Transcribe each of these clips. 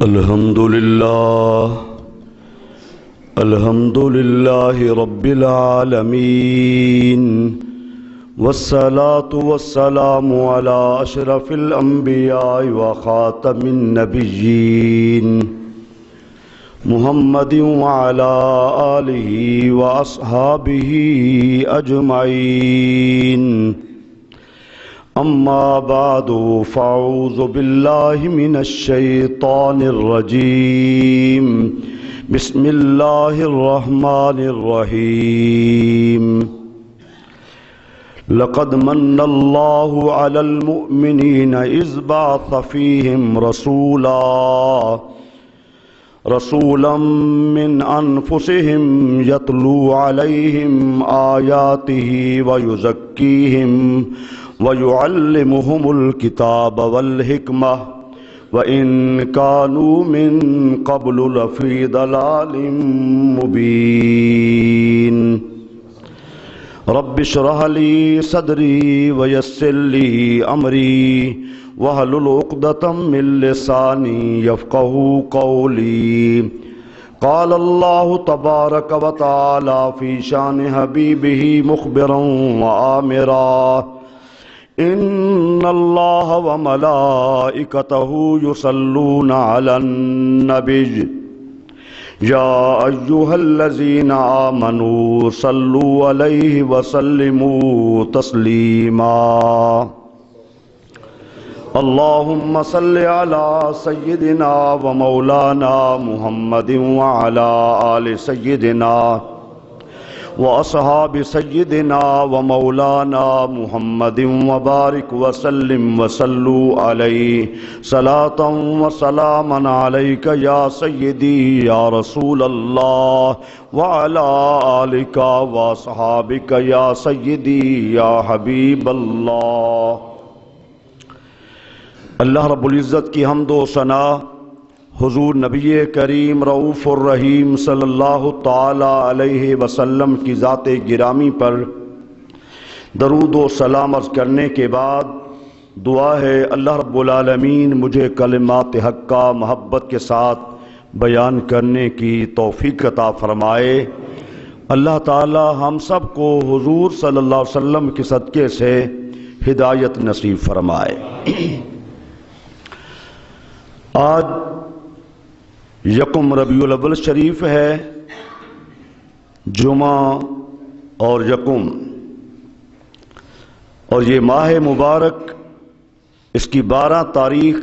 الحمد للہ رب العالمین والصلاة والسلام علی اشرف الانبیاء وخاتم النبیین محمد وعلی آلہ واصحابہ اجمعین اما بعد فاعوذ باللہ من الشیطان الرجیم بسم اللہ الرحمن الرحیم لقد من اللہ علی المؤمنین اذ بعث فیہم رسولا من انفسہم یتلو علیہم آیاتہ ویزکیہم وَيُعَلِّمُهُمُ الْكِتَابَ وَالْحِكْمَةَ وَإِن كَانُوا مِن قَبْلُ لَفِي ضَلَالٍ مُبِينٍ رَبِّ اشْرَحْ لِي صَدْرِي وَيَسِّرْ لِي أَمْرِي وَاحْلُلْ عُقْدَةً مِّن لِّسَانِي يَفْقَهُوا قَوْلِي قال الله تبارك وتعالى في شان حبيبه مخبرا وآمرا ان اللہ وملائکتہ یصلون علی النبی یا ایہا الذین آمنوا صلوا علیہ وسلموا تسلیما اللہم صل علی سیدنا ومولانا محمد وعلی آل سیدنا وأصحاب سيدنا ومولانا محمد وبارك وسلم وصلوا عليه صلاة وسلاما عليك يا سيدي يا رسول الله وعلى آلك وأصحابك يا سيدي يا حبيب الله۔ اللہ رب العزت کی حمد و ثنا حضور نبی کریم رؤوف الرحیم صلی اللہ تعالی علیہ وسلم کی ذات گرامی پر درود و سلام عرض کرنے کے بعد دعا ہے اللہ رب العالمین مجھے کلمات حق کا محبت کے ساتھ بیان کرنے کی توفیق عطا فرمائے۔ اللہ تعالی ہم سب کو حضور صلی اللہ علیہ وسلم کے صدقے سے ہدایت نصیب فرمائے۔ آج یکم ربیع الاول شریف ہے، جمعہ اور یکم، اور یہ ماہ مبارک اس کی 12 تاریخ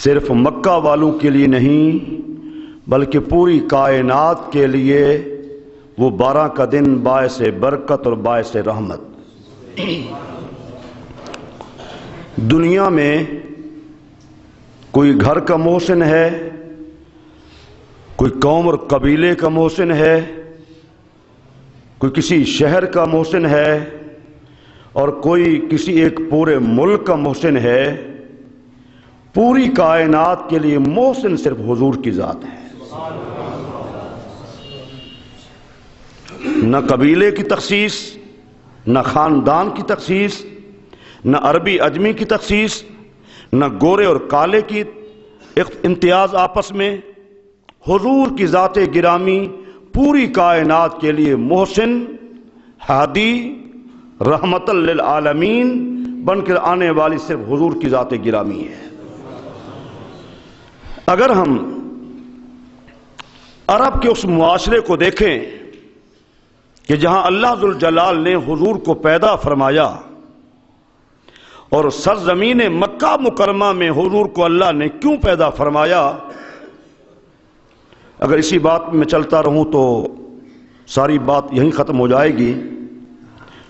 صرف مکہ والوں کے لیے نہیں بلکہ پوری کائنات کے لیے وہ 12 کا دن باعث برکت اور باعث رحمت۔ دنیا میں کوئی گھر کا محسن ہے، کوئی قوم اور قبیلے کا محسن ہے، کوئی کسی شہر کا محسن ہے اور کوئی کسی ایک پورے ملک کا محسن ہے۔ پوری کائنات کے لیے محسن صرف حضور کی ذات ہے۔ نہ قبیلے کی تخصیص، نہ خاندان کی تخصیص، نہ عربی عجمی کی تخصیص، نہ گورے اور کالے کی امتیاز آپس میں۔ حضور کی ذات گرامی پوری کائنات کے لیے محسن، ہادی، رحمت للعالمین بن کر آنے والی صرف حضور کی ذات گرامی ہے۔ اگر ہم عرب کے اس معاشرے کو دیکھیں کہ جہاں اللہ ذوالجلال نے حضور کو پیدا فرمایا اور سرزمین مکہ مکرمہ میں حضور کو اللہ نے کیوں پیدا فرمایا، اگر اسی بات میں چلتا رہوں تو ساری بات یہیں ختم ہو جائے گی۔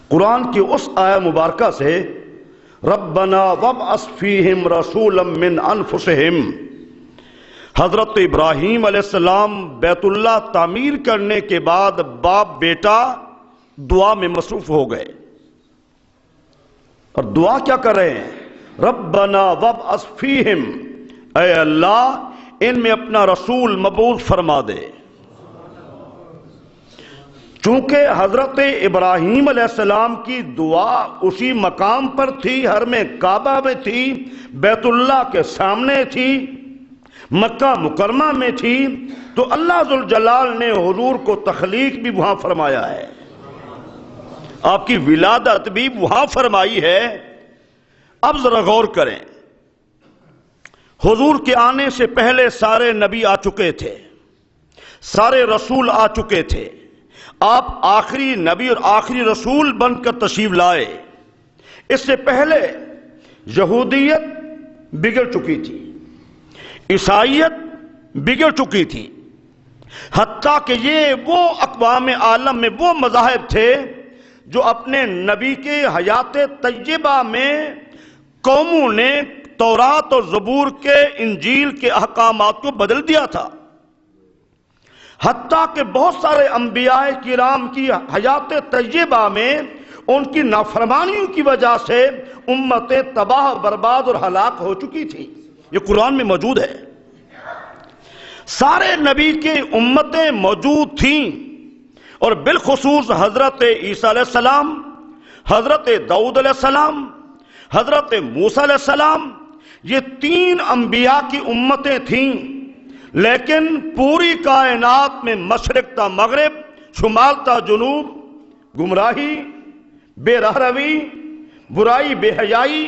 قرآن کی اس آیہ مبارکہ سے ربنا وابعث فیہم رسولا من انفسہم، حضرت ابراہیم علیہ السلام بیت اللہ تعمیر کرنے کے بعد باپ بیٹا دعا میں مصروف ہو گئے، اور دعا کیا کر رہے ہیں؟ ربنا وابعث فیہم، اے اللہ ان میں اپنا رسول مبعوث فرما دے۔ چونکہ حضرت ابراہیم علیہ السلام کی دعا اسی مقام پر تھی، حرم کعبہ میں تھی، بیت اللہ کے سامنے تھی، مکہ مکرمہ میں تھی تو اللہ ذوالجلال نے حضور کو تخلیق بھی وہاں فرمایا ہے، آپ کی ولادت بھی وہاں فرمائی ہے۔ اب ذرا غور کریں، حضور کے آنے سے پہلے سارے نبی آ چکے تھے، سارے رسول آ چکے تھے، آپ آخری نبی اور آخری رسول بن کر تشریف لائے۔ اس سے پہلے یہودیت بگڑ چکی تھی، عیسائیت بگڑ چکی تھی، حتیٰ کہ یہ وہ اقوام عالم میں وہ مذاہب تھے جو اپنے نبی کے حیات طیبہ میں قوموں نے تورات اور زبور کے انجیل کے احکامات کو بدل دیا تھا، حتیٰ کہ بہت سارے انبیاء کرام کی حیات طیبہ میں ان کی نافرمانیوں کی وجہ سے امتیں تباہ برباد اور ہلاک ہو چکی تھی۔ یہ قرآن میں موجود ہے، سارے نبی کی امتیں موجود تھیں، اور بالخصوص حضرت عیسیٰ علیہ السلام، حضرت داؤد علیہ السلام، حضرت موسیٰ علیہ السلام، یہ تین انبیاء کی امتیں تھیں، لیکن پوری کائنات میں مشرق تا مغرب، شمال تا جنوب، گمراہی، بے رہروی، برائی، بے حیائی،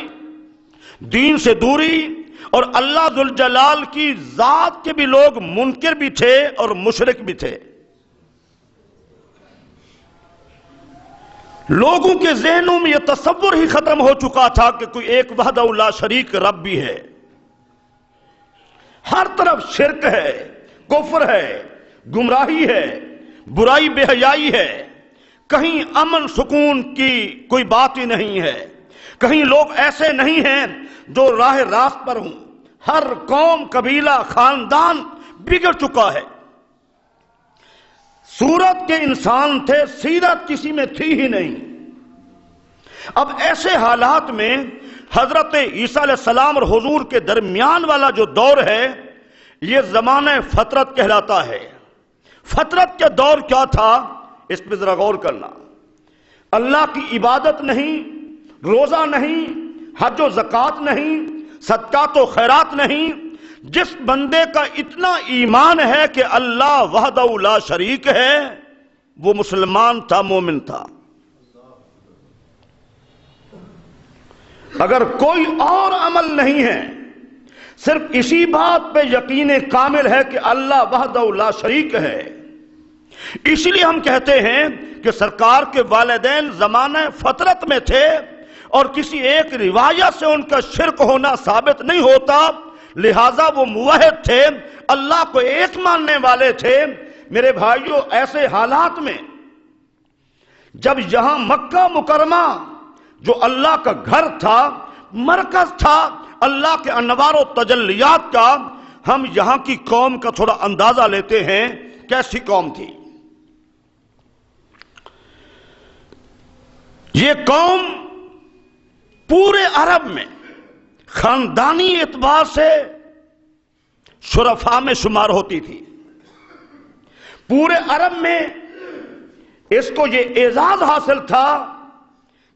دین سے دوری، اور اللہ ذوالجلال کی ذات کے بھی لوگ منکر بھی تھے اور مشرک بھی تھے۔ لوگوں کے ذہنوں میں یہ تصور ہی ختم ہو چکا تھا کہ کوئی ایک وحدہ لا شریک رب بھی ہے، ہر طرف شرک ہے، کفر ہے، گمراہی ہے، برائی بے حیائی ہے، کہیں امن سکون کی کوئی بات ہی نہیں ہے، کہیں لوگ ایسے نہیں ہیں جو راہ راست پر ہوں، ہر قوم، قبیلہ، خاندان بگڑ چکا ہے۔ صورت کے انسان تھے، سیرت کسی میں تھی ہی نہیں۔ اب ایسے حالات میں حضرت عیسیٰ علیہ السلام اور حضور کے درمیان والا جو دور ہے یہ زمانہ فطرت کہلاتا ہے۔ فطرت کا دور کیا تھا اس پہ ذرا غور کرنا۔ اللہ کی عبادت نہیں، روزہ نہیں، حج و زکوٰۃ نہیں، صدقات و خیرات نہیں۔ جس بندے کا اتنا ایمان ہے کہ اللہ وحدہ لا شریک ہے وہ مسلمان تھا، مومن تھا۔ اگر کوئی اور عمل نہیں ہے، صرف اسی بات پہ یقین کامل ہے کہ اللہ وحدہ لا شریک ہے، اس لیے ہم کہتے ہیں کہ سرکار کے والدین زمانہ فطرت میں تھے اور کسی ایک روایت سے ان کا شرک ہونا ثابت نہیں ہوتا، لہٰذا وہ موحد تھے، اللہ کو ایک ماننے والے تھے۔ میرے بھائیوں، ایسے حالات میں جب یہاں مکہ مکرمہ جو اللہ کا گھر تھا، مرکز تھا اللہ کے انوار و تجلیات کا، ہم یہاں کی قوم کا تھوڑا اندازہ لیتے ہیں کیسی قوم تھی۔ یہ قوم پورے عرب میں خاندانی اعتبار سے شرفاء میں شمار ہوتی تھی۔ پورے عرب میں اس کو یہ اعزاز حاصل تھا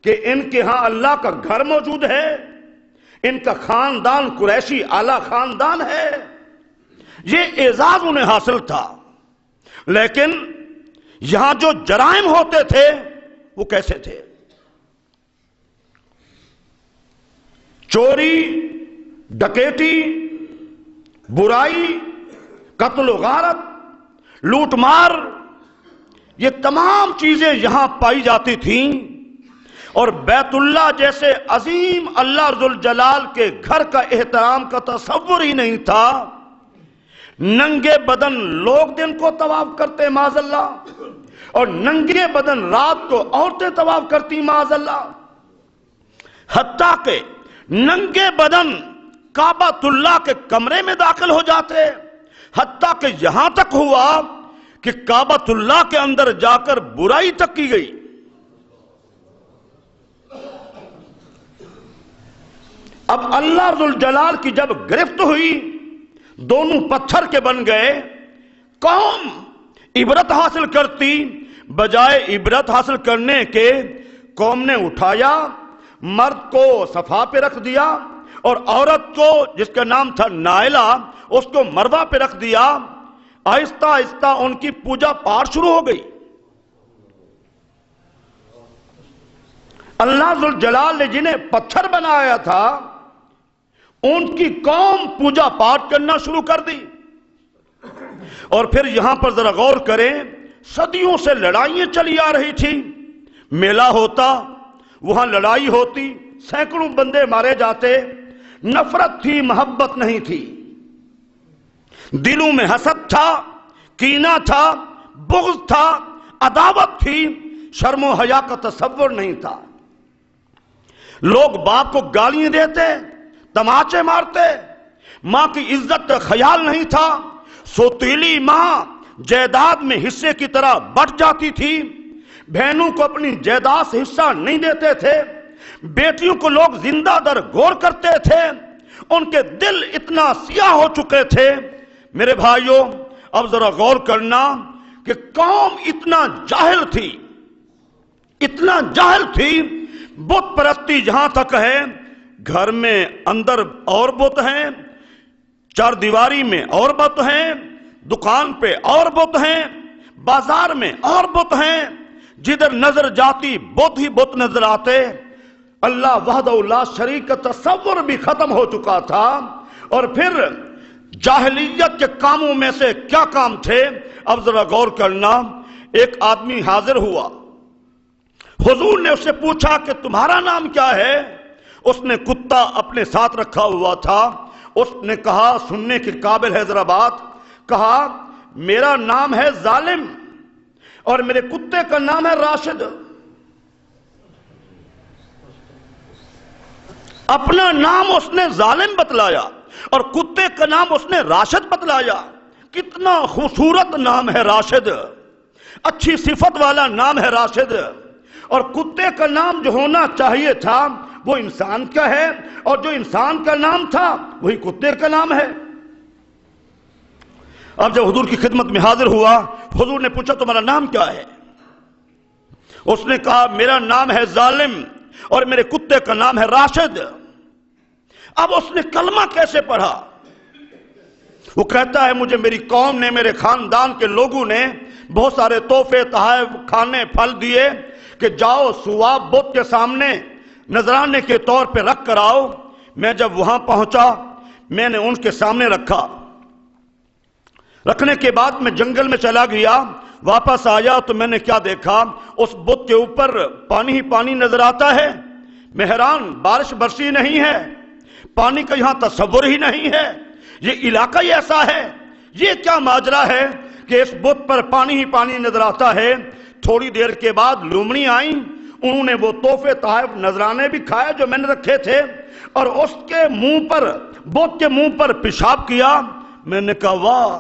کہ ان کے ہاں اللہ کا گھر موجود ہے، ان کا خاندان قریشی اعلیٰ خاندان ہے، یہ اعزاز انہیں حاصل تھا۔ لیکن یہاں جو جرائم ہوتے تھے وہ کیسے تھے؟ چوری، ڈکیتی، برائی، قتل و غارت، لوٹ مار، یہ تمام چیزیں یہاں پائی جاتی تھیں، اور بیت اللہ جیسے عظیم اللہ ذوالجلال کے گھر کا احترام کا تصور ہی نہیں تھا۔ ننگے بدن لوگ دن کو طواف کرتے معاذ اللہ، اور ننگے بدن رات کو عورتیں طواف کرتی معاذ اللہ، حتیٰ کہ ننگے بدن کعبۃ اللہ کے کمرے میں داخل ہو جاتے، حتیٰ کہ یہاں تک ہوا کہ کعبۃ اللہ کے اندر جا کر برائی تک کی گئی۔ اب اللہ ذوالجلال کی جب گرفت ہوئی، دونوں پتھر کے بن گئے، قوم عبرت حاصل کرتی، بجائے عبرت حاصل کرنے کے قوم نے اٹھایا، مرد کو صفا پہ رکھ دیا، اور عورت کو جس کا نام تھا نائلہ اس کو مروہ پہ رکھ دیا. آہستہ آہستہ ان کی پوجا پاٹ شروع ہو گئی. اللہ ذوالجلال نے جنہیں پتھر بنایا تھا ان کی قوم پوجا پاٹ کرنا شروع کر دی. اور پھر یہاں پر ذرا غور کریں, صدیوں سے لڑائیاں چلی آ رہی تھی. میلہ ہوتا, وہاں لڑائی ہوتی, سینکڑوں بندے مارے جاتے. نفرت تھی, محبت نہیں تھی. دلوں میں حسد تھا, کینہ تھا, بغض تھا, عداوت تھی, شرم و حیا کا تصور نہیں تھا. لوگ باپ کو گالیاں دیتے, تماچے مارتے. ماں کی عزت کا خیال نہیں تھا. سوتیلی ماں جائیداد میں حصے کی طرح بٹ جاتی تھی. بہنوں کو اپنی جائیداد سے حصہ نہیں دیتے تھے. بیٹیوں کو لوگ زندہ در گور کرتے تھے. ان کے دل اتنا سیاہ ہو چکے تھے. میرے بھائیوں, اب ذرا غور کرنا کہ قوم اتنا جاہل تھی, اتنا جاہل تھی. بت پرستی جہاں تک ہے, گھر میں اندر اور بت ہیں, چار دیواری میں اور بت ہیں, دکان پہ اور بت ہیں, بازار میں اور بت ہیں. جدھر نظر جاتی بت ہی بت نظر آتے. اللہ وحدہ لا شریک کا تصور بھی ختم ہو چکا تھا. اور پھر جاہلیت کے کاموں میں سے کیا کام تھے, اب ذرا غور کرنا. ایک آدمی حاضر ہوا, حضور نے اس سے پوچھا کہ تمہارا نام کیا ہے. اس نے کتا اپنے ساتھ رکھا ہوا تھا. اس نے کہا, سننے کے قابل ہے ذرا بات, کہا میرا نام ہے ظالم اور میرے کتے کا نام ہے راشد. اپنا نام اس نے ظالم بتلایا اور کتے کا نام اس نے راشد بتلایا. کتنا خوبصورت نام ہے راشد, اچھی صفت والا نام ہے راشد. اور کتے کا نام جو ہونا چاہیے تھا وہ انسان کا ہے, اور جو انسان کا نام تھا وہی کتے کا نام ہے. اب جب حضور کی خدمت میں حاضر ہوا, حضور نے پوچھا تمہارا نام کیا ہے. اس نے کہا میرا نام ہے ظالم اور میرے کتے کا نام ہے راشد. اب اس نے کلمہ کیسے پڑھا؟ وہ کہتا ہے مجھے میری قوم نے, میرے خاندان کے لوگوں نے بہت سارے تحفے, تحائف, کھانے, پھل دیے کہ جاؤ ثواب بت کے سامنے نذرانے کے طور پہ رکھ کر آؤ. میں جب وہاں پہنچا میں نے ان کے سامنے رکھا. رکھنے کے بعد میں جنگل میں چلا گیا. واپس آیا تو میں نے کیا دیکھا, اس بت کے اوپر پانی ہی پانی نظر آتا ہے. میں حیران, بارش برسی نہیں ہے, پانی کا یہاں تصور ہی نہیں ہے. یہ علاقہ ہی ایسا ہے, یہ کیا ماجرا ہے کہ اس بت پر پانی ہی پانی نظر آتا ہے. تھوڑی دیر کے بعد لومڑی آئیں, انہوں نے وہ تحفے تحائف نذرانے بھی کھائے جو میں نے رکھے تھے, اور اس کے منہ پر, بت کے منہ پر پیشاب کیا. میں نے کہا واہ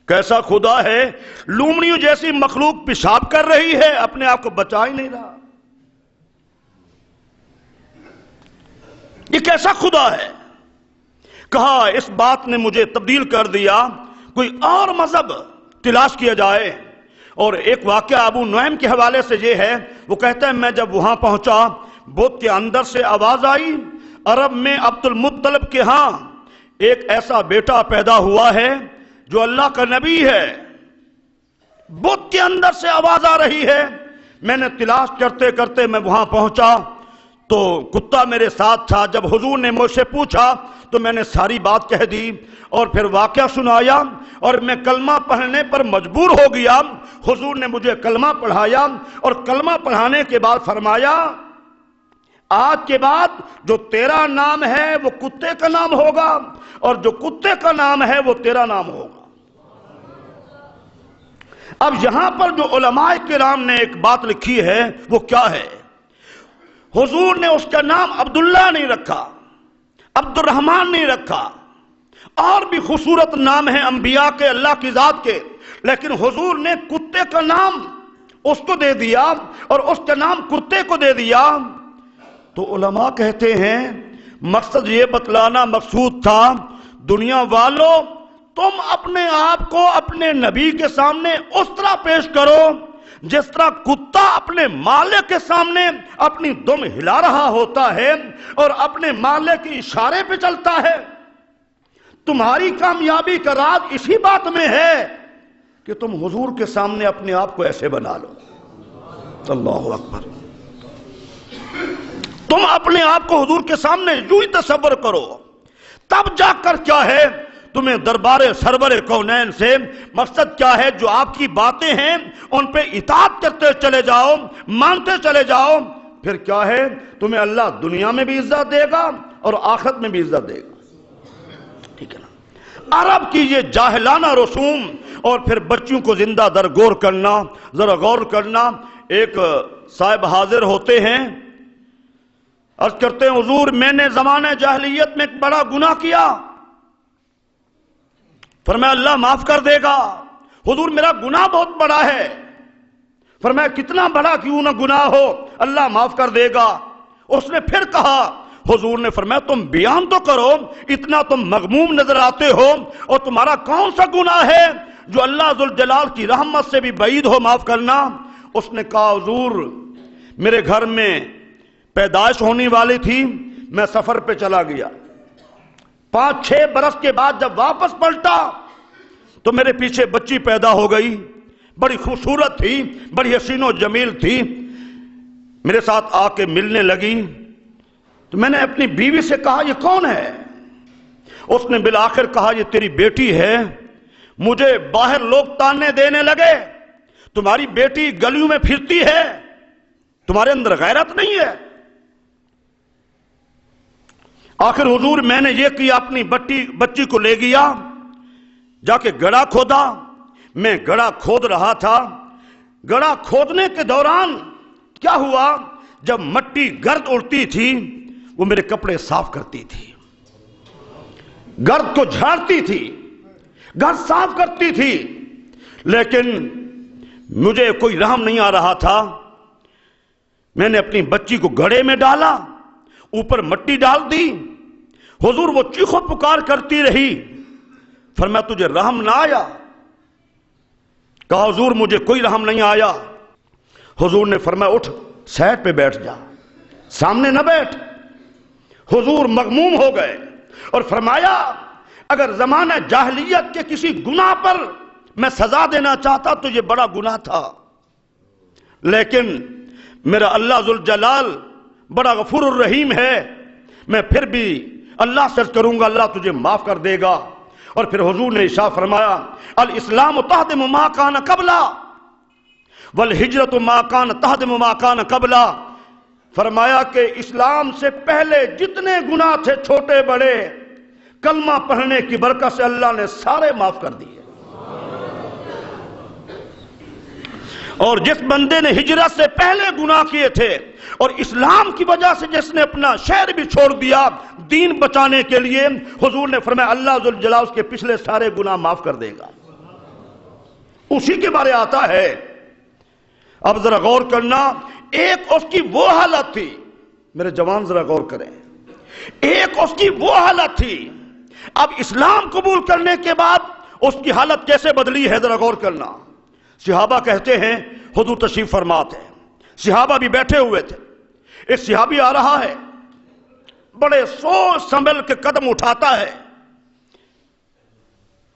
کیسا خدا ہے, لومڑیوں جیسی مخلوق پیشاب کر رہی ہے, اپنے آپ کو بچا ہی نہیں رہا. یہ کیسا خدا ہے. کہا اس بات نے مجھے تبدیل کر دیا, کوئی اور مذہب تلاش کیا جائے. اور ایک واقعہ ابو نعیم کے حوالے سے یہ ہے, وہ کہتا ہے میں جب وہاں پہنچا بت کے اندر سے آواز آئی, عرب میں عبد المطلب کے ہاں ایک ایسا بیٹا پیدا ہوا ہے جو اللہ کا نبی ہے. بت کے اندر سے آواز آ رہی ہے. میں نے تلاش کرتے کرتے میں وہاں پہنچا تو کتا میرے ساتھ تھا. جب حضور نے مجھ سے پوچھا تو میں نے ساری بات کہہ دی اور پھر واقعہ سنایا, اور میں کلمہ پڑھنے پر مجبور ہو گیا. حضور نے مجھے کلمہ پڑھایا اور کلمہ پڑھانے کے بعد فرمایا آج کے بعد جو تیرا نام ہے وہ کتے کا نام ہوگا اور جو کتے کا نام ہے وہ تیرا نام ہوگا. اب یہاں پر جو علماء کرام نے ایک بات لکھی ہے وہ کیا ہے, حضور نے اس کا نام عبداللہ نہیں رکھا, عبد الرحمن نہیں رکھا, اور بھی خوبصورت نام ہیں انبیاء کے, اللہ کی ذات کے, لیکن حضور نے کتے کا نام اس کو دے دیا اور اس کا نام کتے کو دے دیا. تو علماء کہتے ہیں مقصد یہ بتلانا مقصود تھا, دنیا والوں تم اپنے آپ کو اپنے نبی کے سامنے اس طرح پیش کرو جس طرح کتا اپنے مالک کے سامنے اپنی دم ہلا رہا ہوتا ہے اور اپنے مالک کے اشارے پہ چلتا ہے، تمہاری کامیابی کا راز اسی بات میں ہے کہ تم حضور کے سامنے اپنے آپ کو ایسے بنا لو۔ اللہ اکبر۔ تم اپنے آپ کو حضور کے سامنے یوں ہی تصور کرو، تب جا کر کیا ہے تمہیں دربار سرور کونین سے مقصد کیا ہے، جو آپ کی باتیں ہیں ان پہ اطاعت کرتے چلے جاؤ، مانتے چلے جاؤ، پھر کیا ہے تمہیں اللہ دنیا میں بھی عزت دے گا اور آخرت میں بھی عزت دے گا۔ ٹھیک ہے نا؟ عرب کی یہ جاہلانہ رسوم اور پھر بچیوں کو زندہ درگور کرنا، ذرا غور کرنا۔ ایک صاحب حاضر ہوتے ہیں، عرض کرتے ہیں حضور میں نے زمانہ جاہلیت میں ایک بڑا گناہ کیا۔ فرمایا اللہ معاف کر دے گا۔ حضور میرا گناہ بہت بڑا ہے۔ فرمایا کتنا بڑا کیوں نہ گناہ ہو، اللہ معاف کر دے گا۔ اس نے پھر کہا، حضور نے فرمایا تم بیان تو کرو، اتنا تم مغموم نظر آتے ہو، اور تمہارا کون سا گناہ ہے جو اللہ ذوالجلال کی رحمت سے بھی بعید ہو معاف کرنا؟ اس نے کہا حضور میرے گھر میں پیدائش ہونے والی تھی، میں سفر پہ چلا گیا، 5-6 برس کے بعد جب واپس پلٹا تو میرے پیچھے بچی پیدا ہو گئی، بڑی خوبصورت تھی، بڑی حسین و جمیل تھی، میرے ساتھ آ کے ملنے لگی۔ تو میں نے اپنی بیوی سے کہا یہ کون ہے؟ اس نے بالآخر کہا یہ تیری بیٹی ہے۔ مجھے باہر لوگ تانے دینے لگے، تمہاری بیٹی گلیوں میں پھرتی ہے، تمہارے اندر غیرت نہیں ہے۔ آخر حضور میں نے یہ کیا، اپنی بچی کو لے گیا، جا کے گڑھا کھودا۔ میں گڑھا کھود رہا تھا، گڑھا کھودنے کے دوران کیا ہوا، جب مٹی گرد اڑتی تھی وہ میرے کپڑے صاف کرتی تھی، گرد کو جھاڑتی تھی، گرد صاف کرتی تھی، لیکن مجھے کوئی رحم نہیں آ رہا تھا۔ میں نے اپنی بچی کو گڑھے میں ڈالا، اوپر مٹی ڈال دی، حضور وہ چیخو پکار کرتی رہی۔ فرمایا تجھے رحم نہ آیا؟ کہا حضور مجھے کوئی رحم نہیں آیا۔ حضور نے فرمایا اٹھ سائڈ پہ بیٹھ جا، سامنے نہ بیٹھ۔ حضور مغموم ہو گئے اور فرمایا اگر زمانہ جاہلیت کے کسی گناہ پر میں سزا دینا چاہتا تو یہ بڑا گناہ تھا، لیکن میرا اللہ ذوالجلال بڑا غفور الرحیم ہے، میں پھر بھی اللہ سے کروں گا، اللہ تجھے معاف کر دے گا۔ اور پھر حضور نے ارشاد فرمایا الاسلام تہدم ما کان قبلا والہجرت ما کان تہدم ما کان قبلا۔ فرمایا کہ اسلام سے پہلے جتنے گناہ تھے چھوٹے بڑے، کلمہ پڑھنے کی برکت سے اللہ نے سارے معاف کر دیے۔ اور جس بندے نے ہجرت سے پہلے گناہ کیے تھے اور اسلام کی وجہ سے جس نے اپنا شہر بھی چھوڑ دیا دین بچانے کے لیے، حضور نے فرمایا اللہ ذوالجلال اس کے پچھلے سارے گناہ معاف کر دے گا۔ اسی کے بارے آتا ہے۔ اب ذرا غور کرنا، ایک اس کی وہ حالت تھی، میرے جوان ذرا غور کریں، ایک اس کی وہ حالت تھی، اب اسلام قبول کرنے کے بعد اس کی حالت کیسے بدلی ہے ذرا غور کرنا۔ صحابہ کہتے ہیں حضور تشریف فرماتے ہیں، صحابہ بھی بیٹھے ہوئے تھے، ایک صحابی آ رہا ہے، بڑے سوچ سنبھل کے قدم اٹھاتا ہے،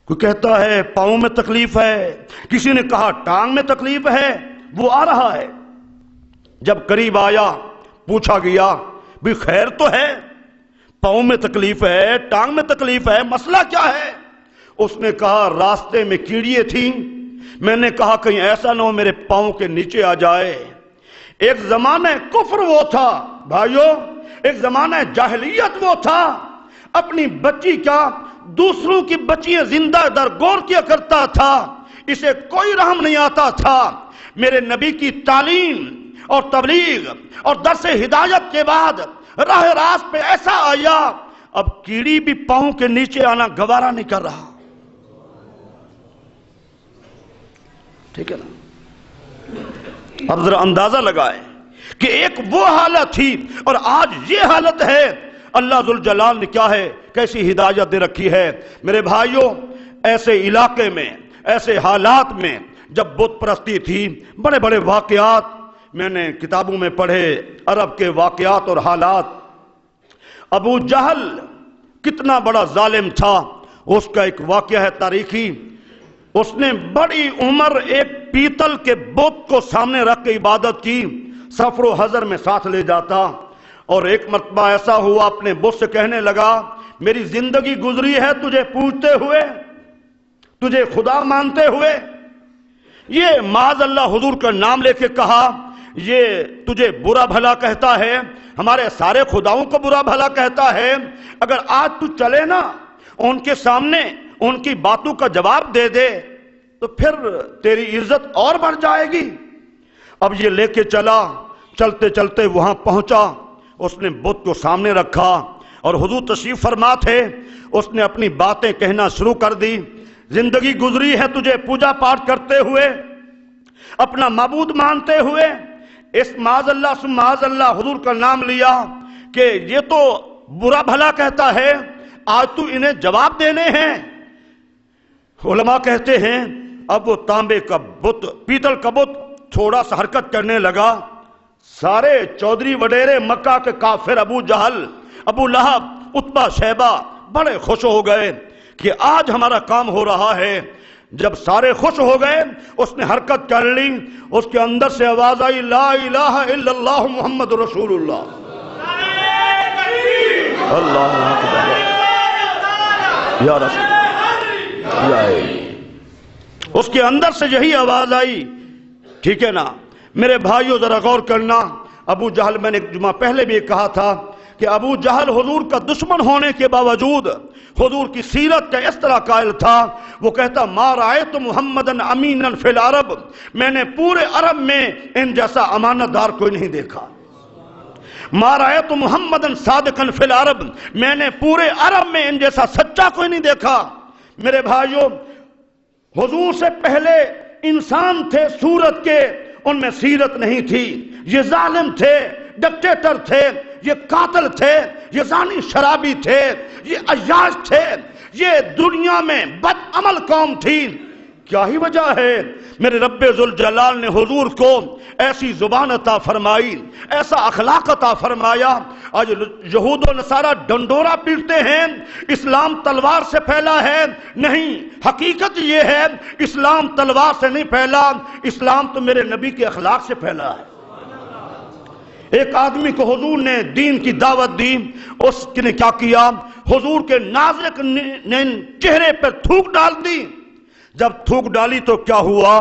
کوئی کہتا ہے پاؤں میں تکلیف ہے، کسی نے کہا ٹانگ میں تکلیف ہے، وہ آ رہا ہے۔ جب قریب آیا پوچھا گیا بھی خیر تو ہے، پاؤں میں تکلیف ہے، ٹانگ میں تکلیف ہے، مسئلہ کیا ہے؟ اس نے کہا راستے میں کیڑیے تھیں، میں نے کہا کہیں ایسا نہ ہو میرے پاؤں کے نیچے آ جائے۔ ایک زمانہ کفر وہ تھا بھائیو، ایک زمانہ جاہلیت وہ تھا، اپنی بچی کیا دوسروں کی بچیاں زندہ درگور کیا کرتا تھا، اسے کوئی رحم نہیں آتا تھا۔ میرے نبی کی تعلیم اور تبلیغ اور درس ہدایت کے بعد راہ راست پہ ایسا آیا، اب کیڑی بھی پاؤں کے نیچے آنا گوارا نہیں کر رہا۔ ٹھیک ہے نا؟ اب ذرا اندازہ لگائیں کہ ایک وہ حالت تھی اور آج یہ حالت ہے۔ اللہ ذوالجلال نے کیا ہے کیسی ہدایت دے رکھی ہے۔ میرے بھائیوں، ایسے علاقے میں، ایسے حالات میں جب بت پرستی تھی، بڑے بڑے واقعات میں نے کتابوں میں پڑھے، عرب کے واقعات اور حالات۔ ابو جہل کتنا بڑا ظالم تھا، اس کا ایک واقعہ ہے تاریخی۔ اس نے بڑی عمر ایک پیتل کے بت کو سامنے رکھ کے عبادت کی، سفر و حضر میں ساتھ لے جاتا، اور ایک مرتبہ ایسا ہوا اپنے بت سے کہنے لگا میری زندگی گزری ہے تجھے پوجتے ہوئے، تجھے خدا مانتے ہوئے، یہ معاذ اللہ حضور کا نام لے کے کہا یہ تجھے برا بھلا کہتا ہے، ہمارے سارے خداؤں کو برا بھلا کہتا ہے، اگر آج تو چلے نا ان کے سامنے ان کی باتوں کا جواب دے دے تو پھر تیری عزت اور بڑھ جائے گی۔ اب یہ لے کے چلا، چلتے چلتے وہاں پہنچا، اس نے بت کو سامنے رکھا اور حضور تشریف فرما تھے، اس نے اپنی باتیں کہنا شروع کر دی۔ زندگی گزری ہے تجھے پوجا پاٹ کرتے ہوئے، اپنا معبود مانتے ہوئے، اس معاذ اللہ سم معاذ اللہ حضور کا نام لیا کہ یہ تو برا بھلا کہتا ہے، آج تو انہیں جواب دینے ہیں۔ علماء کہتے ہیں اب وہ تانبے کا بت، پیتل کا بت تھوڑا سا حرکت کرنے لگا، سارے چودھری وڈیرے مکہ کے کافر ابو جہل، ابو لہب، عتبہ، شیبہ بڑے خوش ہو گئے کہ آج ہمارا کام ہو رہا ہے۔ جب سارے خوش ہو گئے اس نے حرکت کر لی، اس کے اندر سے آواز آئی لا الہ الا اللہ محمد رسول اللہ، اللہ اکبر یا رسول یا اس کے اندر سے یہی آواز آئی، ٹھیک ہے نا۔ میرے بھائیوں ذرا غور کرنا، ابو جہل، میں نے ایک جمعہ پہلے بھی کہا تھا کہ ابو جہل حضور کا دشمن ہونے کے باوجود حضور کی سیرت کا اس طرح قائل تھا، وہ کہتا ما رأیت محمدن امینا فی العرب، میں نے پورے عرب میں ان جیسا امانت دار کوئی نہیں دیکھا۔ ما رأیت محمدن صادقا فی العرب، میں نے پورے عرب میں ان جیسا سچا کوئی نہیں دیکھا۔ میرے بھائیوں حضور سے پہلے انسان تھے صورت کے، ان میں سیرت نہیں تھی، یہ ظالم تھے، ڈکٹیٹر تھے، یہ قاتل تھے، یہ زانی شرابی تھے، یہ عیاش تھے، یہ دنیا میں بد عمل قوم تھی۔ کیا ہی وجہ ہے میرے رب ذوالجلال نے حضور کو ایسی زبان عطا فرمائی، ایسا اخلاق عطا فرمایا۔ آج یہود و نصارہ ڈنڈورا پیٹتے ہیں اسلام تلوار سے پھیلا ہے، نہیں، حقیقت یہ ہے اسلام تلوار سے نہیں پھیلا، اسلام تو میرے نبی کے اخلاق سے پھیلا ہے۔ ایک آدمی کو حضور نے دین کی دعوت دی، اس نے کیا کیا، حضور کے نازک چہرے پر تھوک ڈال دی۔ جب تھوک ڈالی تو کیا ہوا،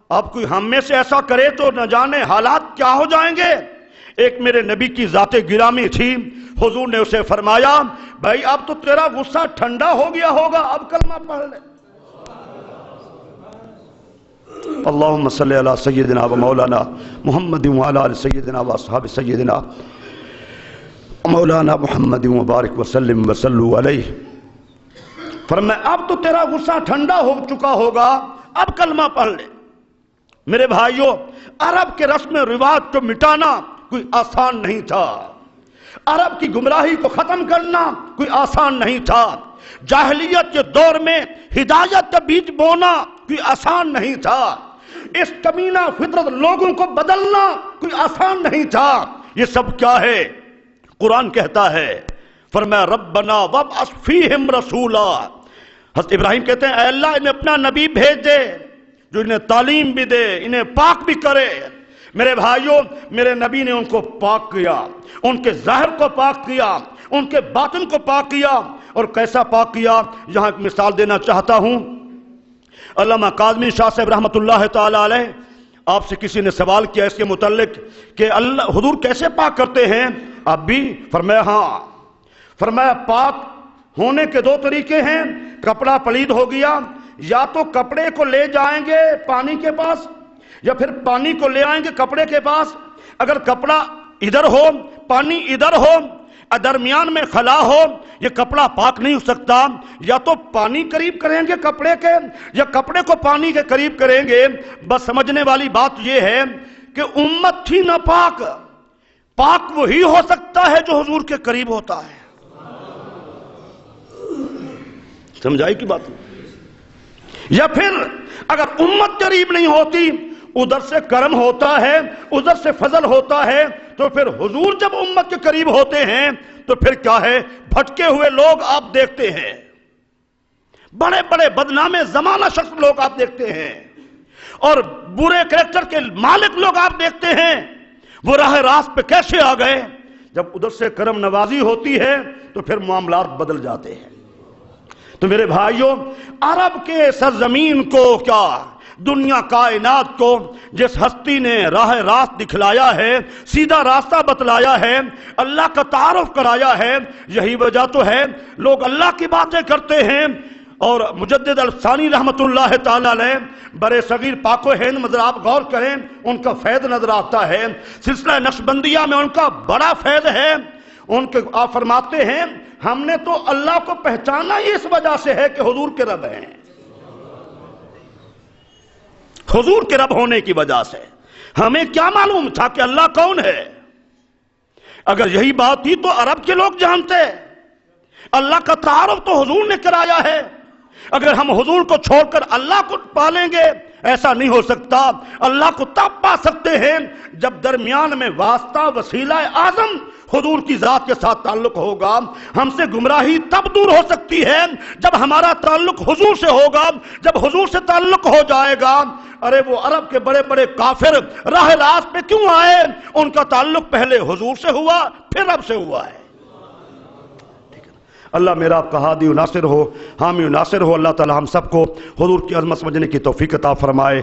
اب کوئی ہم میں سے ایسا کرے تو نہ جانے حالات کیا ہو جائیں گے۔ ایک میرے نبی کی ذات گرامی تھی، حضور نے اسے فرمایا بھائی اب تو تیرا غصہ ٹھنڈا ہو گیا ہوگا، اب کلمہ پڑھ لے۔ اللہم صلی علی سیدنا و مولانا محمد وعلی آل سیدنا و اصحاب سیدنا مولانا محمد مبارک وسلم وصلو علیہ۔ فرمایا اب تو تیرا غصہ ٹھنڈا ہو چکا ہوگا، اب کلمہ پڑھ لے۔ میرے بھائیوں عرب کے رسم و رواج کو مٹانا کوئی آسان نہیں تھا، عرب کی گمراہی کو ختم کرنا کوئی آسان نہیں تھا، جاہلیت کے دور میں ہدایت کا بیج بونا کوئی آسان نہیں تھا، اس کمینہ فطرت لوگوں کو بدلنا کوئی آسان نہیں تھا۔ یہ سب کیا ہے، قرآن کہتا ہے، فرمایا ربنا وابعث فیہم رسولا، حضرت ابراہیم کہتے ہیں اے اللہ انہیں اپنا نبی بھیج دے جو انہیں تعلیم بھی دے، انہیں پاک بھی کرے۔ میرے بھائیوں میرے نبی نے ان کو پاک کیا، ان کے ظاہر کو پاک کیا، ان کے باطن کو پاک کیا، اور کیسا پاک کیا، یہاں ایک مثال دینا چاہتا ہوں۔ علامہ کاظمی شاہ صاحب رحمۃ اللہ تعالی علیہ، آپ سے کسی نے سوال کیا اس کے متعلق کہ اللہ حضور کیسے پاک کرتے ہیں، آپ بھی؟ فرمایا ہاں، فرمایا پاک ہونے کے دو طریقے ہیں، کپڑا پلید ہو گیا، یا تو کپڑے کو لے جائیں گے پانی کے پاس، یا پھر پانی کو لے آئیں گے کپڑے کے پاس۔ اگر کپڑا ادھر ہو پانی ادھر ہو، درمیان میں خلا ہو، یہ کپڑا پاک نہیں ہو سکتا۔ یا تو پانی قریب کریں گے کپڑے کے، یا کپڑے کو پانی کے قریب کریں گے۔ بس سمجھنے والی بات یہ ہے کہ امت تھی ناپاک، پاک وہی ہو سکتا ہے جو حضور کے قریب ہوتا ہے۔ سمجھائی کی بات؟ یا پھر اگر امت قریب نہیں ہوتی، ادھر سے کرم ہوتا ہے، ادھر سے فضل ہوتا ہے، تو پھر حضور جب امت کے قریب ہوتے ہیں تو پھر کیا ہے، بھٹکے ہوئے لوگ آپ دیکھتے ہیں، بڑے بڑے بدنام زمانہ شخص لوگ آپ دیکھتے ہیں، اور برے کریکٹر کے مالک لوگ آپ دیکھتے ہیں، وہ راہ راست پہ کیسے آ گئے؟ جب ادھر سے کرم نوازی ہوتی ہے تو پھر معاملات بدل جاتے ہیں۔ تو میرے بھائیوں، عرب کے سرزمین کو کیا، دنیا کائنات کو جس ہستی نے راہ راست دکھلایا ہے، سیدھا راستہ بتلایا ہے، اللہ کا تعارف کرایا ہے، یہی وجہ تو ہے لوگ اللہ کی باتیں کرتے ہیں۔ اور مجدد الثانی رحمت اللہ تعالی علیہ برے صغیر پاک و ہند میں آپ غور کریں، ان کا فیض نظر آتا ہے، سلسلہ نقشبندیہ میں ان کا بڑا فیض ہے۔ ان کے آپ فرماتے ہیں ہم نے تو اللہ کو پہچانا ہی اس وجہ سے ہے کہ حضور کے رب ہیں، حضور کے رب ہونے کی وجہ سے۔ ہمیں کیا معلوم تھا کہ اللہ کون ہے؟ اگر یہی بات تھی تو عرب کے لوگ جانتے، اللہ کا تعارف تو حضور نے کرایا ہے۔ اگر ہم حضور کو چھوڑ کر اللہ کو پالیں گے، ایسا نہیں ہو سکتا۔ اللہ کو تب پا سکتے ہیں جب درمیان میں واسطہ وسیلہ اعظم حضور کی ذات کے ساتھ تعلق ہوگا۔ ہم سے گمراہی تب دور ہو سکتی ہے جب ہمارا تعلق حضور سے ہوگا۔ جب حضور سے تعلق ہو جائے گا، ارے وہ عرب کے بڑے بڑے کافر راہ راست پہ کیوں آئے؟ ان کا تعلق پہلے حضور سے ہوا، پھر رب سے ہوا ہے۔ اللہ میرا آپ کا ہادی و ناصر ہو، حامی و ناصر ہو۔ اللہ تعالی ہم سب کو حضور کی عظمت سمجھنے کی توفیق عطا فرمائے۔